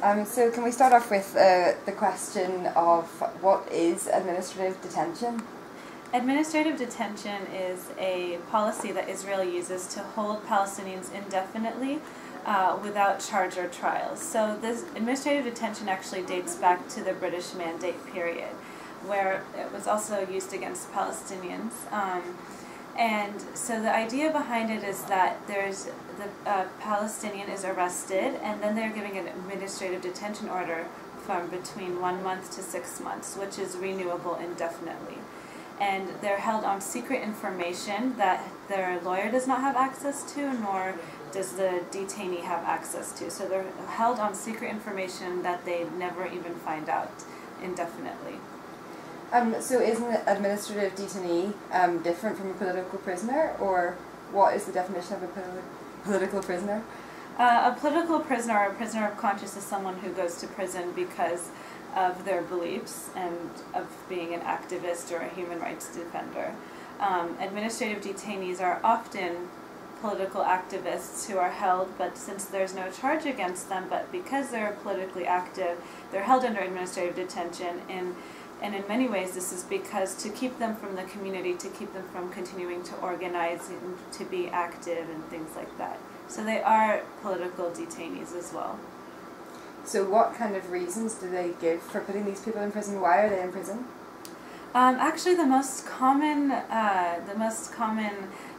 So can we start off with the question of what is administrative detention? Administrative detention is a policy that Israel uses to hold Palestinians indefinitely without charge or trial. So this administrative detention actually dates back to the British Mandate period, where it was also used against Palestinians. And so the idea behind it is that the Palestinian is arrested, and then they're giving an administrative detention order from between 1 month to 6 months, which is renewable indefinitely. And they're held on secret information that their lawyer does not have access to, nor does the detainee have access to. So they're held on secret information that they never even find out indefinitely. So is an administrative detainee different from a political prisoner, or what is the definition of a political prisoner? A political prisoner or a prisoner of conscience is someone who goes to prison because of their beliefs and of being an activist or a human rights defender. Administrative detainees are often political activists who are held, but since there's no charge against them, but because they're politically active, they're held under administrative detention. And in many ways, this is because to keep them from the community, to keep them from continuing to organize and to be active and things like that. So they are political detainees as well. So what kind of reasons do they give for putting these people in prison? Why are they in prison? Actually, the most common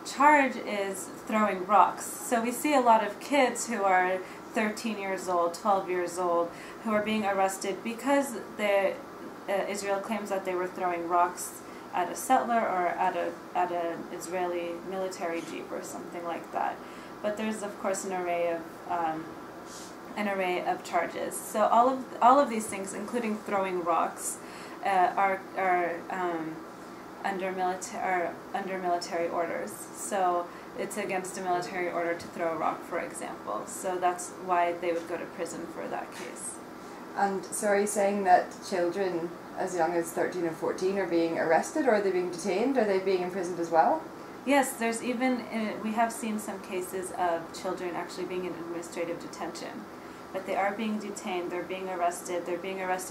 charge is throwing rocks. So we see a lot of kids who are 13 years old, 12 years old, who are being arrested because Israel claims that they were throwing rocks at a settler or at an Israeli military jeep or something like that. But there's of course an array of charges. So all of these things, including throwing rocks, are under military orders. So it's against a military order to throw a rock, for example. So that's why they would go to prison for that case. And so are you saying that children as young as 13 or 14 are being arrested, or are they being detained? Are they being imprisoned as well? Yes, there's even, we have seen some cases of children actually being in administrative detention. But they are being detained, they're being arrested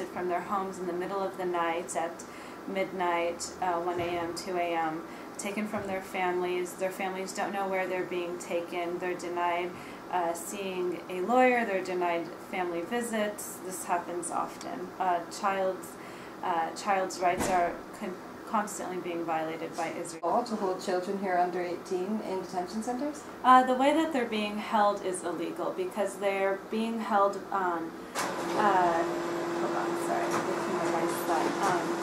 from their homes in the middle of the night at midnight, 1 a.m., 2 a.m., taken from their families don't know where they're being taken, they're denied seeing a lawyer, they're denied family visits. This happens often. Child's rights are constantly being violated by Israel. To hold children who are under 18 in detention centers? The way that they're being held is illegal because they're being held hold on, sorry, I'm making my voice that.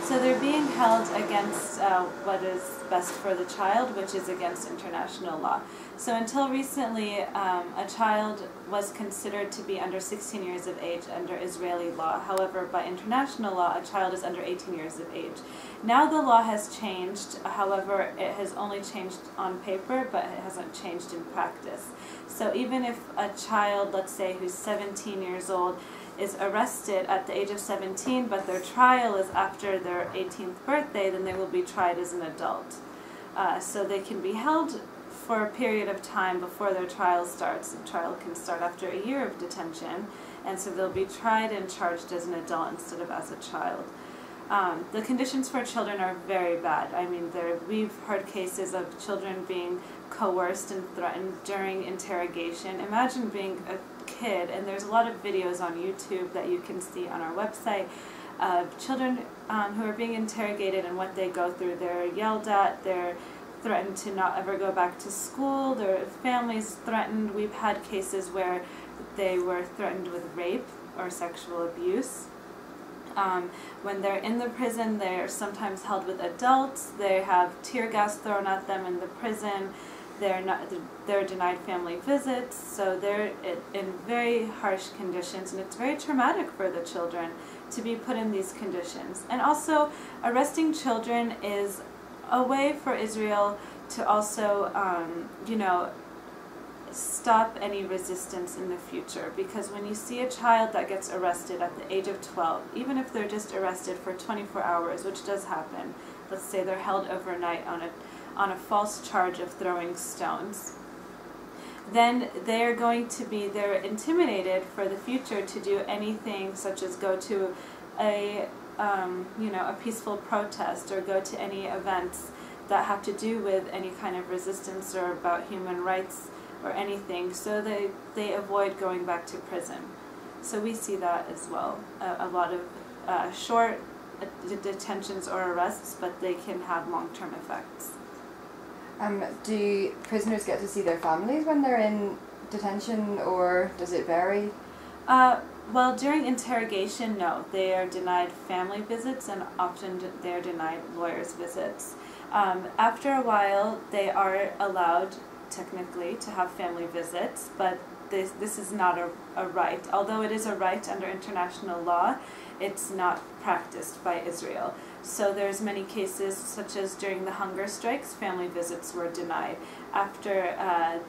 So they're being held against what is best for the child, which is against international law. So until recently, a child was considered to be under 16 years of age under Israeli law. However, by international law, a child is under 18 years of age. Now the law has changed. However, it has only changed on paper, but it hasn't changed in practice. So even if a child, let's say, who's 17 years old, is arrested at the age of 17, but their trial is after their 18th birthday, then they will be tried as an adult. So they can be held for a period of time before their trial starts. The trial can start after a year of detention, and so they'll be tried and charged as an adult instead of as a child. The conditions for children are very bad. I mean, we've heard cases of children being coerced and threatened during interrogation. Imagine being a kid, and there's a lot of videos on YouTube that you can see on our website of children who are being interrogated and what they go through. They're yelled at, they're threatened to not ever go back to school, their families threatened. We've had cases where they were threatened with rape or sexual abuse. When they're in the prison, they're sometimes held with adults. They have tear gas thrown at them in the prison. They're denied family visits, so they're in very harsh conditions, and it's very traumatic for the children to be put in these conditions. And also, arresting children is a way for Israel to also, stop any resistance in the future, because when you see a child that gets arrested at the age of 12, even if they're just arrested for 24 hours, which does happen, let's say they're held overnight on a false charge of throwing stones, then they're intimidated for the future to do anything such as go to a peaceful protest or go to any events that have to do with any kind of resistance or about human rights or anything, so they avoid going back to prison. So we see that as well. A lot of short detentions or arrests, but they can have long-term effects. Do prisoners get to see their families when they're in detention, or does it vary? Well, during interrogation, no. They are denied family visits, and often they are denied lawyers' visits. After a while, they are allowed, technically, to have family visits, but this is not a right. Although it is a right under international law, it's not practiced by Israel. So there's many cases, such as during the hunger strikes, family visits were denied. After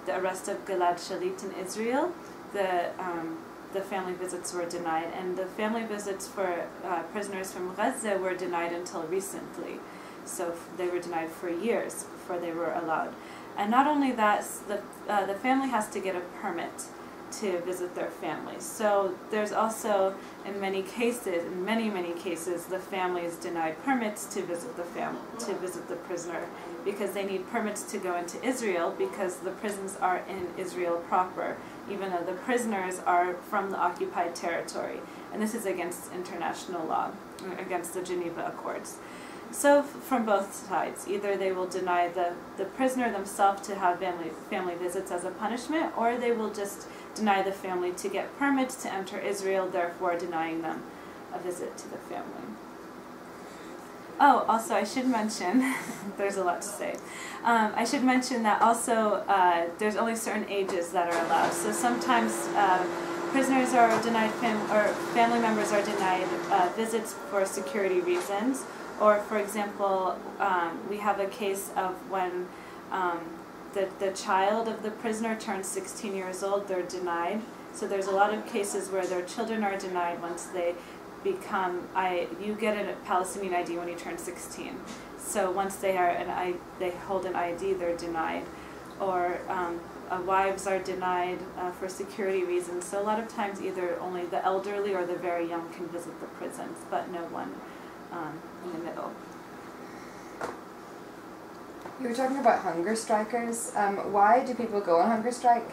the arrest of Gilad Shalit in Israel, the family visits were denied, and the family visits for prisoners from Gaza were denied until recently. So they were denied for years before they were allowed. And not only that, the family has to get a permit to visit their family. So there's also, in many cases, the family is denied permits to visit the prisoner, because they need permits to go into Israel, because the prisons are in Israel proper, even though the prisoners are from the occupied territory. And this is against international law, against the Geneva Accords. So from both sides, either they will deny the prisoner themselves to have family visits as a punishment, or they will just deny the family to get permits to enter Israel, therefore denying them a visit to the family. Oh, also I should mention, there's a lot to say. I should mention that also there's only certain ages that are allowed. So sometimes prisoners are denied, or family members are denied visits for security reasons. Or, for example, we have a case of when the child of the prisoner turns 16 years old, they're denied. So there's a lot of cases where their children are denied once they become, you get a Palestinian ID when you turn 16. So once they hold an ID, they're denied. Or wives are denied for security reasons. So a lot of times either only the elderly or the very young can visit the prisons, but no one in the middle. You were talking about hunger strikers. Why do people go on hunger strike?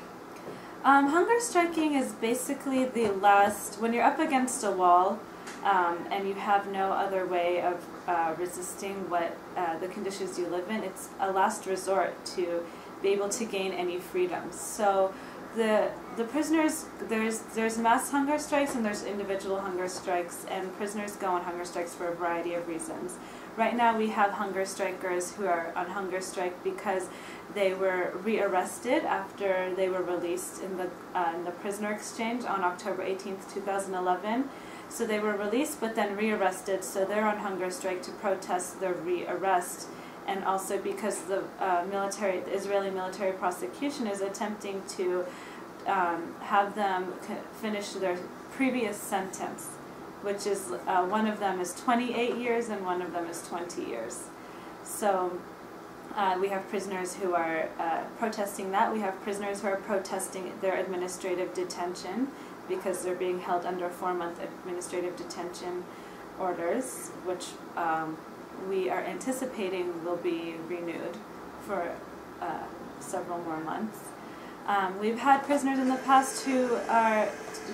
Hunger striking is basically the last, when you're up against a wall and you have no other way of resisting what the conditions you live in, it's a last resort to be able to gain any freedoms. So the prisoners, there's mass hunger strikes and there's individual hunger strikes, and prisoners go on hunger strikes for a variety of reasons. Right now we have hunger strikers who are on hunger strike because they were rearrested after they were released in the prisoner exchange on October 18th, 2011. So they were released but then rearrested, so they're on hunger strike to protest their rearrest. And also because the Israeli military prosecution is attempting to have them finish their previous sentence, which is, one of them is 28 years and one of them is 20 years. So we have prisoners who are protesting that. We have prisoners who are protesting their administrative detention because they're being held under 4-month administrative detention orders, which we are anticipating will be renewed for several more months. We've had prisoners in the past who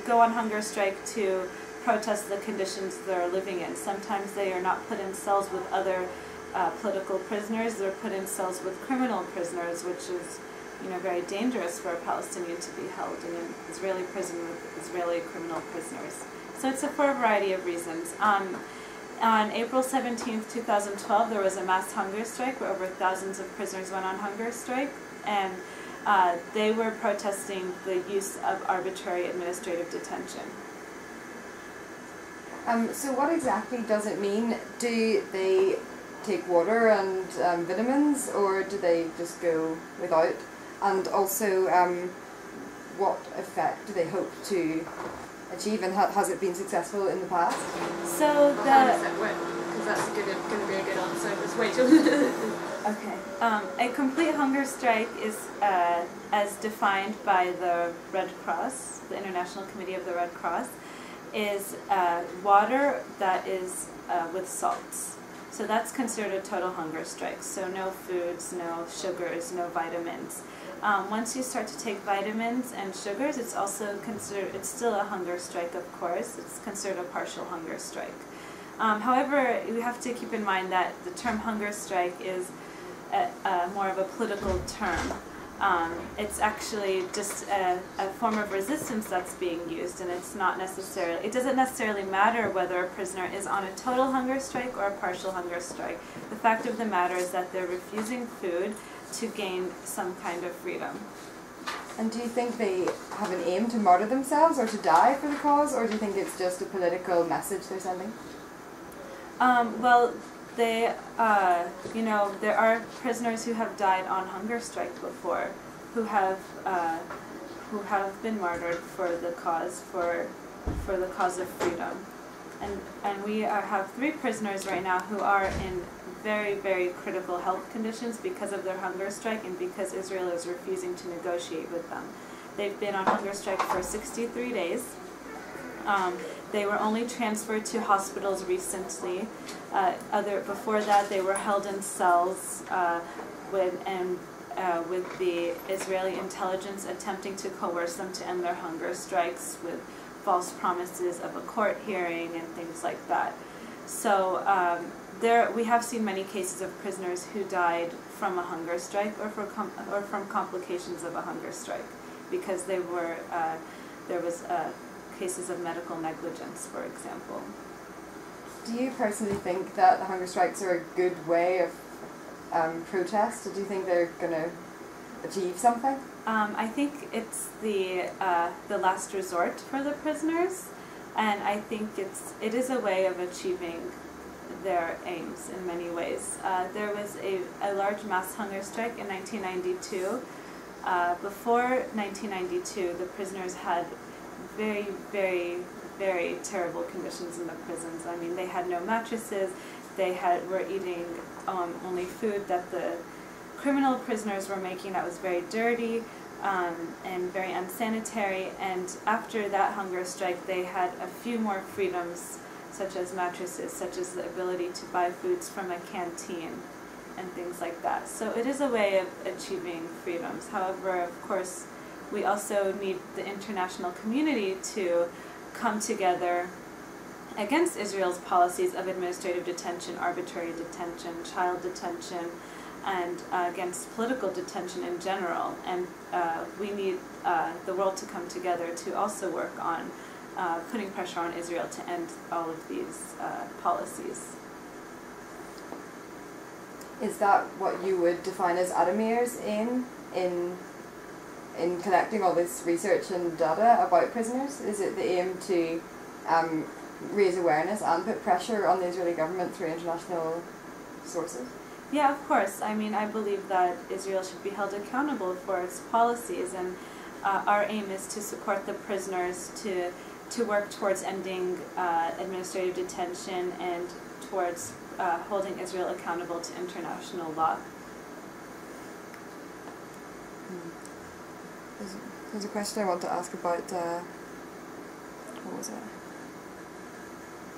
go on hunger strike to protest the conditions they're living in. Sometimes they are not put in cells with other political prisoners, they're put in cells with criminal prisoners, which is very dangerous for a Palestinian to be held in an Israeli prison with Israeli criminal prisoners. So it's for a variety of reasons. On April 17th, 2012, there was a mass hunger strike where over thousands of prisoners went on hunger strike, and they were protesting the use of arbitrary administrative detention. So what exactly does it mean? Do they take water and vitamins, or do they just go without? And also, what effect do they hope to achieve, and has it been successful in the past? So because that's going to be a good answer. Just wait till. Okay. A complete hunger strike is as defined by the Red Cross, the International Committee of the Red Cross, is water that is with salts. So that's considered a total hunger strike. So no foods, no sugars, no vitamins. Once you start to take vitamins and sugars, it's also considered, it's still a hunger strike, of course. It's considered a partial hunger strike. However, we have to keep in mind that the term hunger strike is more of a political term. It's actually just a form of resistance that's being used, and it's not necessarily, it doesn't necessarily matter whether a prisoner is on a total hunger strike or a partial hunger strike. The fact of the matter is that they're refusing food to gain some kind of freedom. And do you think they have an aim to martyr themselves or to die for the cause, or do you think it's just a political message they're sending? Well, they, you know, there are prisoners who have died on hunger strike before, who have been martyred for the cause of freedom, and we have 3 prisoners right now who are in very, very critical health conditions because of their hunger strike and because Israel is refusing to negotiate with them. They've been on hunger strike for 63 days. They were only transferred to hospitals recently. Before that, they were held in cells with the Israeli intelligence attempting to coerce them to end their hunger strikes with false promises of a court hearing and things like that. So we have seen many cases of prisoners who died from a hunger strike or from complications of a hunger strike because there was cases of medical negligence, for example. Do you personally think that the hunger strikes are a good way of protest? Do you think they're going to achieve something? I think it's the last resort for the prisoners, and I think it is a way of achieving their aims in many ways. There was a large mass hunger strike in 1992. Before 1992, the prisoners had very, very, very terrible conditions in the prisons. I mean, they had no mattresses. They were eating only food that the criminal prisoners were making that was very dirty and very unsanitary. And after that hunger strike, they had a few more freedoms, such as mattresses, such as the ability to buy foods from a canteen and things like that. So it is a way of achieving freedoms. However, of course, we also need the international community to come together against Israel's policies of administrative detention, arbitrary detention, child detention, and against political detention in general. And we need the world to come together to also work on putting pressure on Israel to end all of these policies. Is that what you would define as Addameer's aim in collecting all this research and data about prisoners? Is it the aim to raise awareness and put pressure on the Israeli government through international sources? Yeah, of course. I mean, I believe that Israel should be held accountable for its policies, and our aim is to support the prisoners to work towards ending administrative detention and towards holding Israel accountable to international law. There's a question I want to ask about, what was it?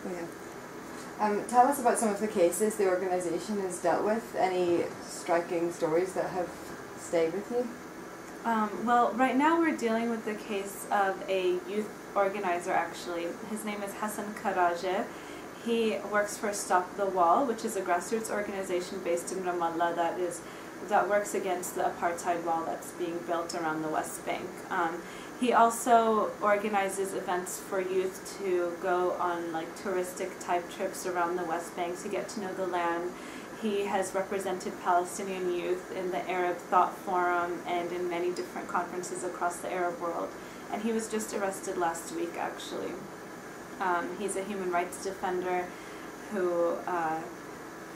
Oh yeah. Tell us about some of the cases the organisation has dealt with, any striking stories that have stayed with you? Well, right now we're dealing with the case of a youth organizer, actually. His name is Hassan Karaje. He works for Stop the Wall, which is a grassroots organization based in Ramallah that works against the apartheid wall that's being built around the West Bank. He also organizes events for youth to go on like touristic type trips around the West Bank to get to know the land. He has represented Palestinian youth in the Arab Thought Forum and in many different conferences across the Arab world. And he was just arrested last week, actually. He's a human rights defender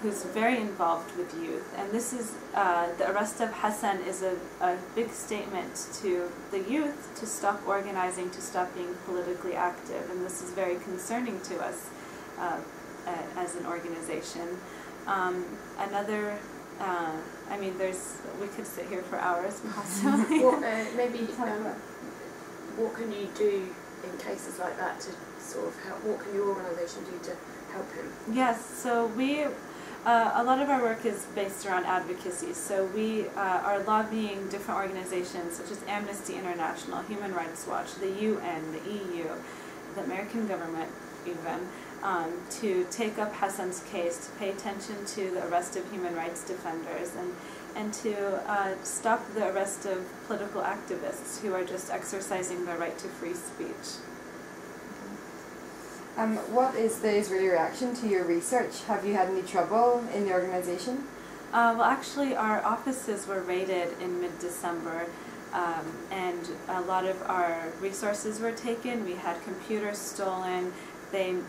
who's very involved with youth. And this is, the arrest of Hassan is a big statement to the youth to stop organizing, to stop being politically active. And this is very concerning to us as an organization. I mean, we could sit here for hours possibly. What can you do in cases like that to sort of help? What can your organisation do to help him? Yes, so a lot of our work is based around advocacy. So we are lobbying different organizations such as Amnesty International, Human Rights Watch, the UN, the EU, the American government even, to take up Hassan's case, to pay attention to the arrest of human rights defenders, and to stop the arrest of political activists who are just exercising their right to free speech. What is the Israeli reaction to your research? Have you had any trouble in the organisation? Well, actually, our offices were raided in mid-December, and a lot of our resources were taken. We had computers stolen. They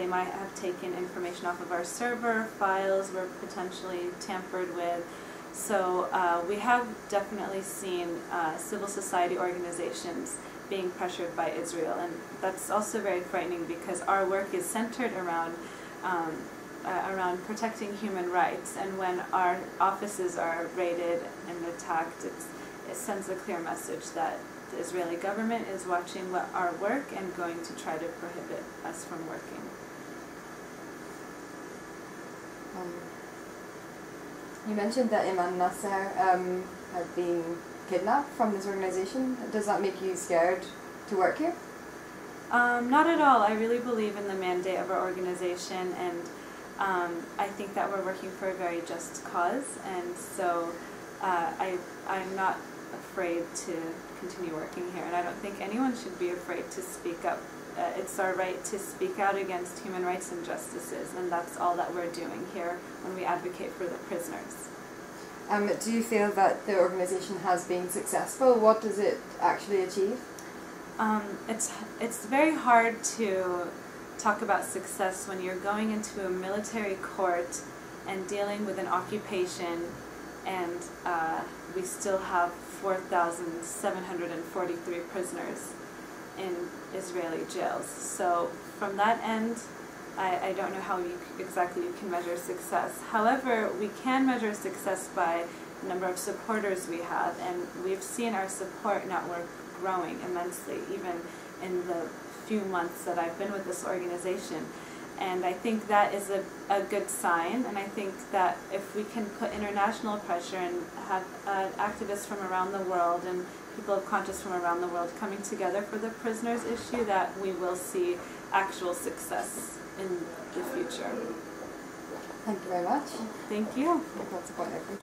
might have taken information off of our server. Files were potentially tampered with. So we have definitely seen civil society organizations being pressured by Israel, and that's also very frightening because our work is centered around protecting human rights, and when our offices are raided and attacked, it sends a clear message that the Israeli government is watching our work and going to try to prohibit us from working. You mentioned that Iman Nasser had been kidnapped from this organization. Does that make you scared to work here? Not at all. I really believe in the mandate of our organization, and I think that we're working for a very just cause, and so I'm not afraid to continue working here, and I don't think anyone should be afraid to speak up. It's our right to speak out against human rights injustices, and that's all that we're doing here when we advocate for the prisoners. Do you feel that the organisation has been successful? What does it actually achieve? It's very hard to talk about success when you're going into a military court and dealing with an occupation, and we still have 4,743 prisoners in Israeli jails. So from that end, I don't know how exactly you can measure success. However, we can measure success by the number of supporters we have, and we've seen our support network growing immensely, even in the few months that I've been with this organization. And I think that is a good sign, and I think that if we can put international pressure and have activists from around the world and people of conscience from around the world coming together for the prisoners issue, that we will see actual success in the future. Thank you very much. Thank you. That's about everything.